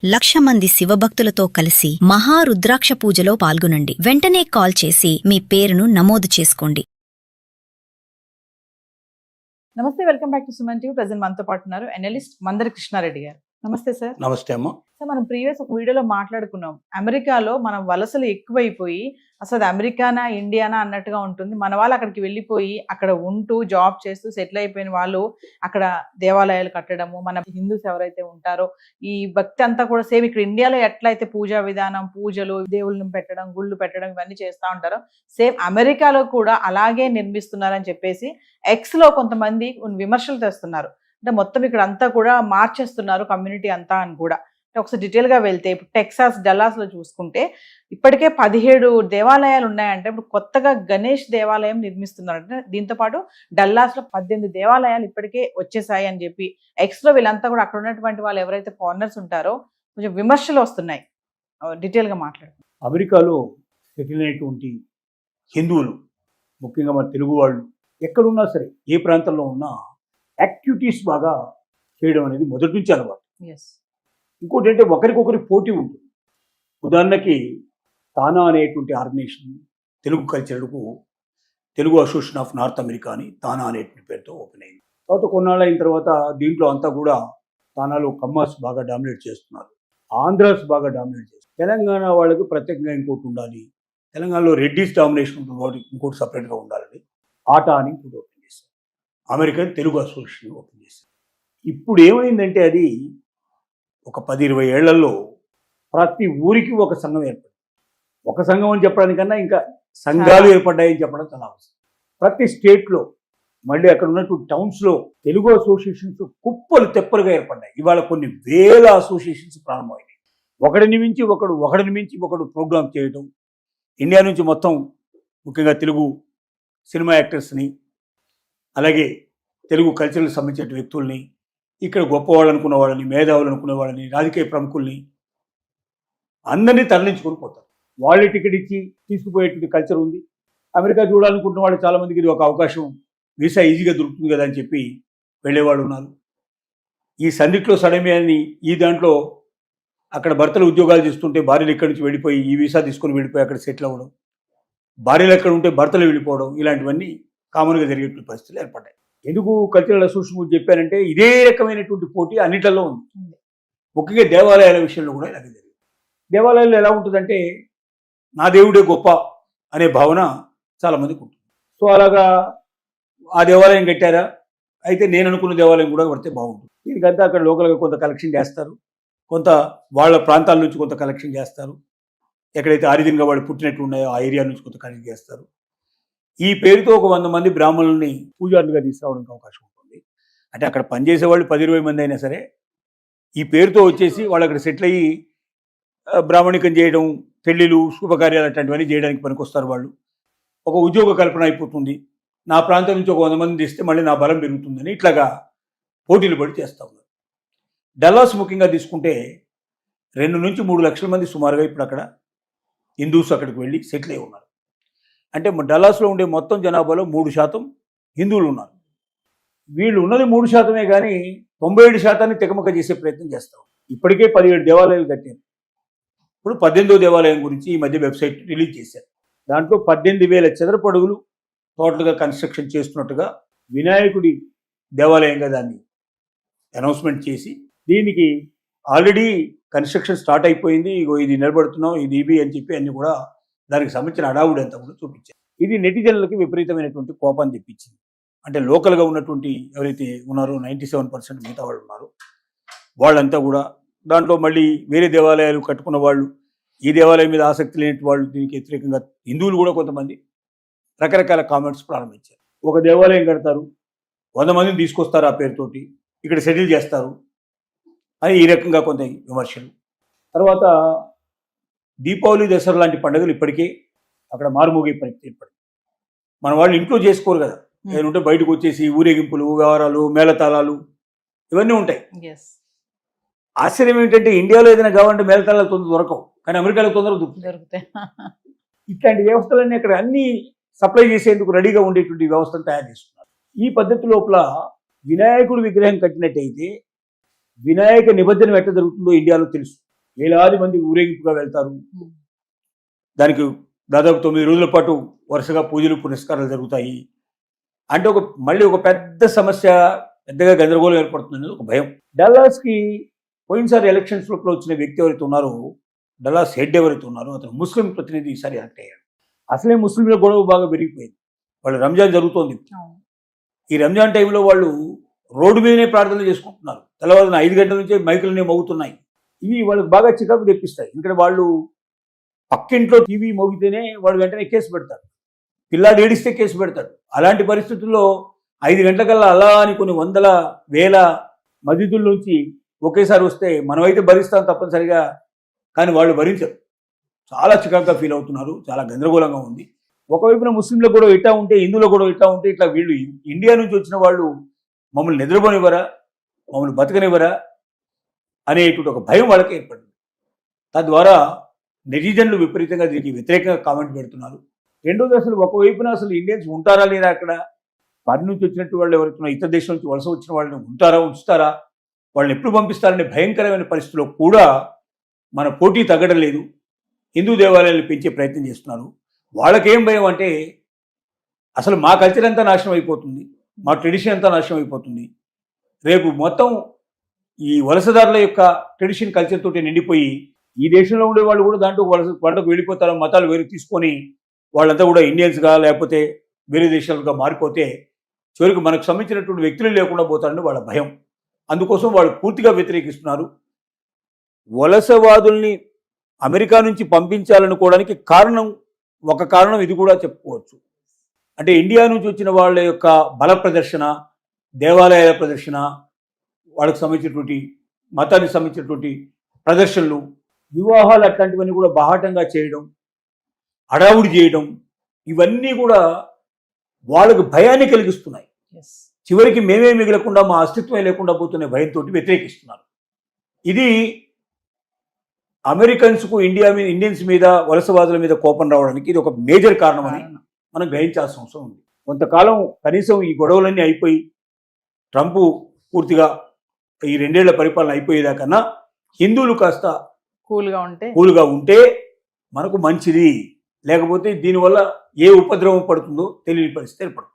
1,00,000 మంది శివభక్తులతో కలిసి మహారుద్రాక్ష పూజలో పాల్గొనండి. వెంటనే కాల్ చేసి మీ పేరును నమోదు చేసుకోండి. నమస్తే, welcome back to Suman TV. Present మనతో పాటు ఉన్నారు అనలిస్ట్ మందరి కృష్ణారెడ్డి గారు. నమస్తే సార్. నమస్తే అమ్మ. సార్, మనం ప్రీవియస్ ఒక వీడియోలో మాట్లాడుకున్నాం, అమెరికాలో మన వలసలు ఎక్కువైపోయి అసలు అమెరికానా ఇండియానా అన్నట్టుగా ఉంటుంది. మన వాళ్ళు అక్కడికి వెళ్ళిపోయి అక్కడ ఉంటూ జాబ్ చేస్తూ సెటిల్ అయిపోయిన వాళ్ళు అక్కడ దేవాలయాలు కట్టడము, మన హిందూస్ ఎవరైతే ఉంటారో ఈ భక్తి అంతా కూడా సేమ్ ఇక్కడ ఇండియాలో ఎట్లయితే పూజా విధానం, పూజలు, దేవుళ్ళని పెట్టడం, గుళ్ళు పెట్టడం ఇవన్నీ చేస్తూ ఉంటారో సేమ్ అమెరికాలో కూడా అలాగే నిర్మిస్తున్నారని చెప్పేసి ఎక్స్ లో కొంతమంది విమర్శలు తెస్తున్నారు. అంటే మొత్తం ఇక్కడ అంతా కూడా మార్చేస్తున్నారు కమ్యూనిటీ అంతా అని కూడా. ఒకసారి డీటెయిల్గా వెళ్తే ఇప్పుడు టెక్సాస్ డల్లాస్లో చూసుకుంటే ఇప్పటికే 17 దేవాలయాలు ఉన్నాయంటే ఇప్పుడు కొత్తగా గణేష్ దేవాలయం నిర్మిస్తున్నారంటే దీంతోపాటు డల్లాస్లో 18 దేవాలయాలు ఇప్పటికే వచ్చేసాయి అని చెప్పి ఎక్స్లో వీళ్ళంతా కూడా అక్కడ ఉన్నటువంటి వాళ్ళు ఎవరైతే ఫారినర్స్ ఉంటారో కొంచెం విమర్శలు వస్తున్నాయి. డీటెయిల్గా మాట్లాడుతున్నాం. అమెరికాలో సెటిల్ అయినటువంటి హిందువులు, ముఖ్యంగా మన తెలుగు వాళ్ళు ఎక్కడున్నా సరే, ఏ ప్రాంతంలో ఉన్నా యాక్టివిటీస్ బాగా చేయడం అనేది మొదటి నుంచి అలవాటు. ఇంకోటి అంటే ఒకరికొకరి పోటీ ఉంటుంది. ఉదాహరణకి తానా అనేటువంటి ఆర్గనైజేషన్ తెలుగు కల్చర్కు Telugu association of North America అని తానా అనేటువంటి పేరుతో ఓపెన్ అయింది. తర్వాత కొన్నాళ్ళు అయిన తర్వాత దీంట్లో అంతా కూడా తానాలో కమ్మాస్ బాగా డామినేట్ చేస్తున్నారు, ఆంధ్రాస్ బాగా డామినేట్ చేస్తున్నారు. తెలంగాణ వాళ్ళకి ప్రత్యేకంగా ఇంకోటి ఉండాలి, తెలంగాణలో రెడ్డిస్ డామినేషన్ ఉంటుంది, ఇంకోటి సపరేట్గా ఉండాలని ఆటా అని ఇంకోటి ఓపెన్ చేశారు. అమెరికన్ తెలుగు అసోసియేషన్ ఓపెన్ చేశారు. ఇప్పుడు ఏమైందంటే అది ఒక 10-20 ఏళ్లలో ప్రతి ఊరికి ఒక సంఘం ఏర్పడింది. ఒక సంఘం అని చెప్పడానికన్నా ఇంకా సంఘాలు ఏర్పడ్డాయని చెప్పడం చాలా అవసరం. ప్రతి స్టేట్లో మళ్ళీ అక్కడ ఉన్నటువంటి టౌన్స్లో తెలుగు అసోసియేషన్స్ కుప్పలు తెప్పలుగా ఏర్పడ్డాయి. ఇవాళ కొన్ని వేల అసోసియేషన్స్ ప్రారంభమైనాయి. ఒకడిని మించి ఒకడు ప్రోగ్రామ్ చేయటం. ఇండియా నుంచి మొత్తం ముఖ్యంగా తెలుగు సినిమా యాక్టర్స్ని, అలాగే తెలుగు కల్చర్కి సంబంధించిన వ్యక్తుల్ని, ఇక్కడ గొప్పవాళ్ళు అనుకున్న వాళ్ళని, మేధావులు అనుకునే వాళ్ళని, రాజకీయ ప్రముఖుల్ని అందరినీ తరలించుకొని పోతారు. వాళ్ళే టికెట్ ఇచ్చి తీసుకుపోయేటువంటి కల్చర్ ఉంది. అమెరికా చూడాలనుకుంటున్న వాళ్ళు చాలామందికి ఇది ఒక అవకాశం, వీసా ఈజీగా దొరుకుతుంది కదా అని చెప్పి వెళ్ళేవాళ్ళు ఉన్నారు. ఈ సందిట్లో సడమే అని ఈ దాంట్లో అక్కడ భర్తలు ఉద్యోగాలు చేస్తుంటే భార్యలు ఇక్కడి నుంచి వెళ్ళిపోయి ఈ వీసా తీసుకొని వెళ్ళిపోయి అక్కడ సెటిల్ అవ్వడం, భార్యలు ఎక్కడ ఉంటే భర్తలు వెళ్ళిపోవడం, ఇలాంటివన్నీ కామన్గా జరిగేటువంటి పరిస్థితులు ఏర్పడ్డాయి. ఎందుకు కల్చరల్ అసోసియేషన్ గురించి చెప్పానంటే ఇదే రకమైనటువంటి పోటీ అన్నిట్లలో ఉంది. ముఖ్యంగా దేవాలయాల విషయంలో కూడా ఇలాగే జరిగింది. దేవాలయాల్లో ఎలా ఉంటుందంటే నా దేవుడే గొప్ప అనే భావన చాలామందికి ఉంటుంది. సో అలాగా ఆ దేవాలయం కట్టారా, అయితే నేను అనుకున్న దేవాలయం కూడా కడితే బాగుంటుంది. దీనికంతా అక్కడ లోకల్గా కొంత కలెక్షన్ చేస్తారు, కొంత వాళ్ళ ప్రాంతాల నుంచి కొంత కలెక్షన్ చేస్తారు, ఎక్కడైతే ఆరిజిన్గా వాళ్ళు పుట్టినట్టు ఉన్నాయో ఆ ఏరియా నుంచి కొంత కలెక్ట్ చేస్తారు. ఈ పేరుతో ఒక 100 మంది బ్రాహ్మణుల్ని పూజారులుగా తీసుకురావడానికి అవకాశం ఉంటుంది. అంటే అక్కడ పనిచేసే వాళ్ళు 10-20 మంది అయినా సరే ఈ పేరుతో వచ్చేసి వాళ్ళు అక్కడ సెటిల్ అయ్యి బ్రాహ్మణికం చేయడం, పెళ్ళిళ్ళు, శుభకార్యాలు అట్లాంటివన్నీ చేయడానికి పనికొస్తారు. వాళ్ళు ఒక ఉద్యోగ కల్పన అయిపోతుంది. నా ప్రాంతం నుంచి ఒక 100 మంది తీస్తే మళ్ళీ నా బలం పెరుగుతుందని ఇట్లాగా పోటీలు పడి చేస్తూ ఉన్నారు. డల్లాస్ ముఖ్యంగా తీసుకుంటే 2 నుంచి 3 లక్షల మంది సుమారుగా ఇప్పుడు అక్కడ హిందూస్ అక్కడికి వెళ్ళి సెటిల్ అయి ఉన్నారు. అంటే డల్లాస్లో ఉండే మొత్తం జనాభాలో 3% హిందువులు ఉన్నారు. వీళ్ళు ఉన్నది 3% కానీ 97% తెగమక చేసే ప్రయత్నం చేస్తాం. ఇప్పటికే 17 దేవాలయాలు కట్టారు. ఇప్పుడు 18వ దేవాలయం గురించి ఈ మధ్య వెబ్సైట్ రిలీజ్ చేశారు. దాంట్లో 18,000 చదరపు అడుగులు టోటల్గా కన్స్ట్రక్షన్ చేస్తున్నట్టుగా వినాయకుడి దేవాలయంగా దాన్ని అనౌన్స్మెంట్ చేసి, దీనికి ఆల్రెడీ కన్స్ట్రక్షన్ స్టార్ట్ అయిపోయింది, ఇగో ఇది నిలబడుతున్నాం, ఇది ఇవి అని చెప్పి అన్ని కూడా దానికి సంబంధించిన అడావుడు అంతా కూడా చూపించారు. ఇది నెటిజన్లకి విపరీతమైనటువంటి కోపాన్ని తెప్పించింది. అంటే లోకల్గా ఉన్నటువంటి ఎవరైతే ఉన్నారో 97% మిగతా వాళ్ళు ఉన్నారు, వాళ్ళంతా కూడా దాంట్లో మళ్ళీ వేరే దేవాలయాలు కట్టుకున్న వాళ్ళు, ఈ దేవాలయం మీద ఆసక్తి లేని వాళ్ళు, దీనికి వ్యతిరేకంగా హిందువులు కూడా కొంతమంది రకరకాల కామెంట్స్ ప్రారంభించారు. ఒక దేవాలయం కడతారు, 100 మందిని తీసుకొస్తారు, ఆ పేరుతోటి ఇక్కడ సెటిల్ చేస్తారు అని ఈ రకంగా కొంత విమర్శలు. తర్వాత దీపావళి, దసరా లాంటి పండుగలు ఇప్పటికే అక్కడ మారుమోగే పరిస్థితి ఏర్పడింది. మన వాళ్ళు ఇంట్లో చేసుకోరు కదా, ఏదంటే బయటకు వచ్చేసి ఊరేగింపులు, వ్యవహారాలు, మేళతాళాలు ఇవన్నీ ఉంటాయి. ఆశ్చర్యం ఏంటంటే ఇండియాలో ఏదైనా కావాలంటే మేళతాళాలు తొందర దొరకవు, కానీ అమెరికాలో తొందరగా దొరుకుతాయి. ఇట్లాంటి వ్యవస్థలన్నీ అక్కడ అన్ని సప్లై చేసేందుకు రెడీగా ఉండేటువంటి వ్యవస్థను తయారు చేస్తున్నారు. ఈ పద్ధతి లోపల వినాయకుడు విగ్రహం కట్టినట్టయితే వినాయక నిమజ్జనం ఎట్లా జరుగుతుందో ఇండియాలో తెలుసు. వేలాది మంది ఊరేగింపుగా వెళ్తారు. దానికి దాదాపు 9 రోజుల పాటు వరుసగా పూజలు పునస్కారాలు జరుగుతాయి. అంటే మళ్ళీ ఒక పెద్ద సమస్య, పెద్దగా గందరగోళం ఏర్పడుతుంది ఒక భయం. డల్లాస్కి పోయినసారి ఎలక్షన్స్ లోపల వచ్చిన వ్యక్తి ఎవరైతే ఉన్నారో, డల్లాస్ హెడ్ ఎవరైతే ఉన్నారో, అతను ముస్లిం ప్రతినిధి ఈసారి ఎలక్ట్ అయ్యాడు. అసలే ముస్లింల గొడవ బాగా పెరిగిపోయింది. వాళ్ళు రంజాన్ జరుగుతోంది. ఈ రంజాన్ టైంలో వాళ్ళు రోడ్డు మీదనే ప్రార్థనలు చేసుకుంటున్నారు. తెల్లవారున 5 గంటల నుంచే మైకులనే మోగుతున్నాయి. ఇవి వాళ్ళకి బాగా చికాకు తెప్పిస్తాయి. ఎందుకంటే వాళ్ళు పక్కింట్లో టీవీ మోగితేనే వాళ్ళు వెంటనే కేసు పెడతారు. పిల్లాడు ఏడిస్తే కేసు పెడతాడు. అలాంటి పరిస్థితుల్లో 5 గంటలకల్లా అలా అని కొన్ని వందల వేల మసీదుల్లోంచి ఒకేసారి వస్తే మనమైతే భరిస్తాం తప్పనిసరిగా, కానీ వాళ్ళు భరించరు. చాలా చికాకుగా ఫీల్ అవుతున్నారు. చాలా గందరగోళంగా ఉంది. ఒకవైపున ముస్లింల గొడవ ఇట్టా ఉంటే, హిందువుల గొడవ ఇట్టా ఉంటే, ఇట్లా వీళ్ళు ఇండియా నుంచి వచ్చిన వాళ్ళు మమ్మల్ని నిద్రపోనివ్వరా, మమ్మల్ని బతకనివ్వరా అనేటువంటి ఒక భయం వాళ్ళకి ఏర్పడింది. తద్వారా నెటిజన్లు విపరీతంగా దీనికి వ్యతిరేకంగా కామెంట్ పెడుతున్నారు. రెండోది, అసలు ఒకవైపున అసలు ఇండియన్స్ ఉంటారా లేదా, అక్కడ పని నుంచి వచ్చినట్టు వాళ్ళు ఎవరైతున్నా ఇతర దేశం నుంచి వలస వచ్చిన వాళ్ళని ఉంటారా, ఉంచుతారా, వాళ్ళని ఎప్పుడు పంపిస్తారనే భయంకరమైన పరిస్థితిలో కూడా మన పోటీ తగ్గడం లేదు. హిందూ దేవాలయాలను పెంచే ప్రయత్నం చేస్తున్నారు. వాళ్ళకేం భయం అంటే, అసలు మా కల్చర్ అంతా నాశనం అయిపోతుంది, మా ట్రెడిషన్ అంతా నాశనం అయిపోతుంది. రేపు మొత్తం ఈ వలసదారుల యొక్క ట్రెడిషన్ కల్చర్ తోటి నిండిపోయి ఈ దేశంలో ఉండే వాళ్ళు కూడా దాంట్లో వాళ్ళకు వెళ్ళిపోతారు. మతాలు వేరు తీసుకొని వాళ్ళంతా కూడా ఇండియన్స్గా లేకపోతే వేరే దేశాలుగా మారిపోతే చివరికి మనకు సంబంధించినటువంటి వ్యక్తులు లేకుండా పోతారని వాళ్ళ భయం. అందుకోసం వాళ్ళు పూర్తిగా వ్యతిరేకిస్తున్నారు. వలసవాదుల్ని అమెరికా నుంచి పంపించాలనుకోవడానికి ఒక కారణం ఇది కూడా చెప్పుకోవచ్చు. అంటే ఇండియా నుంచి వచ్చిన వాళ్ళ యొక్క బల ప్రదర్శన, దేవాలయాల ప్రదర్శన, వాళ్ళకి సంబంధించినటువంటి మతానికి సంబంధించినటువంటి ప్రదర్శనలు, వివాహాలు అట్లాంటివన్నీ కూడా బాహాటంగా చేయడం, హడావుడి చేయడం, ఇవన్నీ కూడా వాళ్ళకు భయాన్ని కలిగిస్తున్నాయి. చివరికి మేమే మిగలకుండా మా అస్తిత్వమే లేకుండా పోతున్న భయంతో వ్యతిరేకిస్తున్నారు. ఇది అమెరికన్స్కు ఇండియన్స్ మీద, వలసవాదుల మీద కోపం రావడానికి ఇది ఒక మేజర్ కారణమని మనం గ్రహించాల్సిన అవసరం ఉంది. కొంతకాలం కనీసం ఈ గొడవలన్నీ అయిపోయి ట్రంప్ పూర్తిగా ఈ 2 ఏళ్ల పరిపాలన అయిపోయేదాకన్నా హిందువులు కాస్త కూల్గా ఉంటే మనకు మంచిది. లేకపోతే దీనివల్ల ఏ ఉపద్రవం పడుతుందో తెలియని పరిస్థితి ఏర్పడుతుంది.